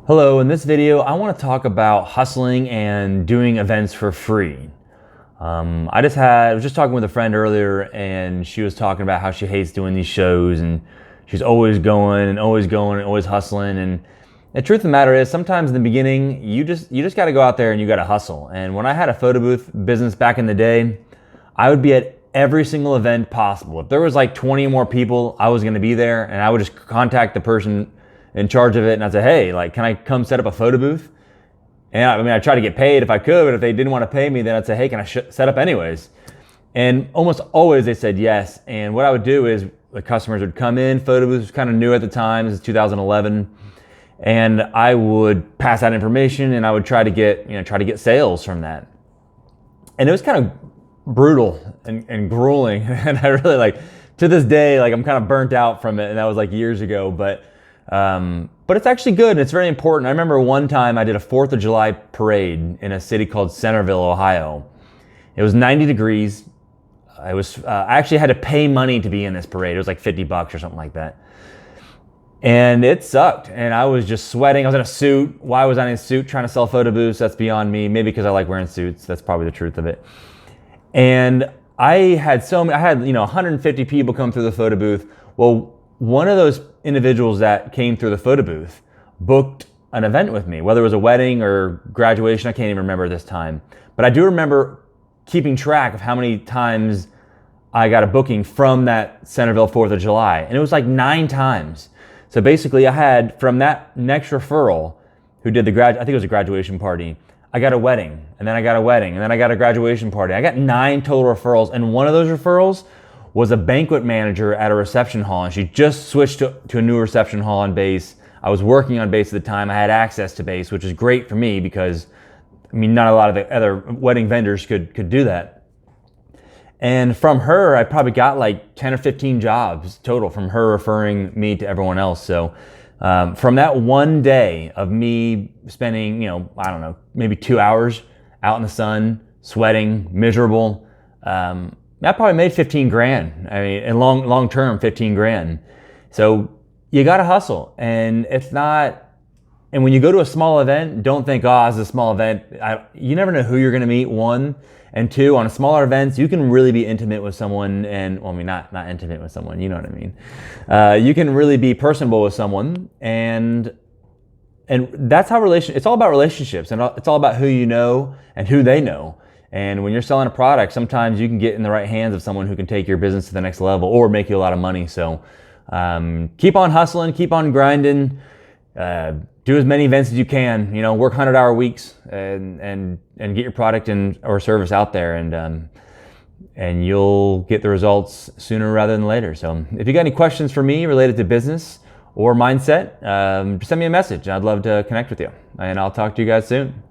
Hello, in this video, I want to talk about hustling and doing events for free. I was just talking with a friend earlier, and she was talking about how she hates doing these shows, and she's always going and always going and always hustling. And the truth of the matter is, sometimes in the beginning, you just got to go out there and you got to hustle. And when I had a photo booth business back in the day, I would be at every single event possible. If there was like 20 or more people, I was going to be there, and I would just contact the person in charge of it, and I'd say, hey, like, can I come set up a photo booth? And I try to get paid if I could, but if they didn't want to pay me, then I'd say, hey, can I set up anyways? And almost always they said yes. And what I would do is the customers would come in, photo booth was kind of new at the time, this is 2011, and I would pass out information, and I would try to get sales from that. And it was kind of brutal and grueling, and I really to this day, I'm kind of burnt out from it, and that was like years ago, but it's actually good and it's very important. I remember one time I did a 4th of July parade in a city called Centerville, Ohio. It was 90 degrees. I actually had to pay money to be in this parade. It was like $50 or something like that. And it sucked. And I was just sweating. I was in a suit. Why was I in a suit trying to sell photo booths? That's beyond me. Maybe because I like wearing suits. That's probably the truth of it. And I had 150 people come through the photo booth. Well, one of those individuals that came through the photo booth booked an event with me, whether it was a wedding or graduation. I can't even remember this time, but I do remember keeping track of how many times I got a booking from that Centerville 4th of July. And it was like 9 times. So basically I had, from that next referral who did I think it was a graduation party, I got a wedding, and then I got a wedding, and then I got a graduation party. I got 9 total referrals, and one of those referrals was a banquet manager at a reception hall, and she just switched to a new reception hall on base. I was working on base at the time. I had access to base, which is great for me because, not a lot of the other wedding vendors could do that. And from her, I probably got like 10 or 15 jobs total from her referring me to everyone else. So from that one day of me spending, maybe 2 hours out in the sun, sweating, miserable, I probably made 15 grand. And long term, 15 grand. So you got to hustle, and and when you go to a small event, don't think, it's a small event. You never know who you're going to meet, 1, and 2, on smaller events, you can really be intimate with someone, and not intimate with someone, you know what I mean? You can really be personable with someone, and that's how it's all about relationships, and it's all about who you know and who they know. And when you're selling a product, sometimes you can get in the right hands of someone who can take your business to the next level or make you a lot of money. So keep on hustling, keep on grinding, do as many events as you can, work 100-hour weeks and get your product or service out there, and you'll get the results sooner rather than later. So if you got any questions for me related to business or mindset, just send me a message. I'd love to connect with you, and I'll talk to you guys soon.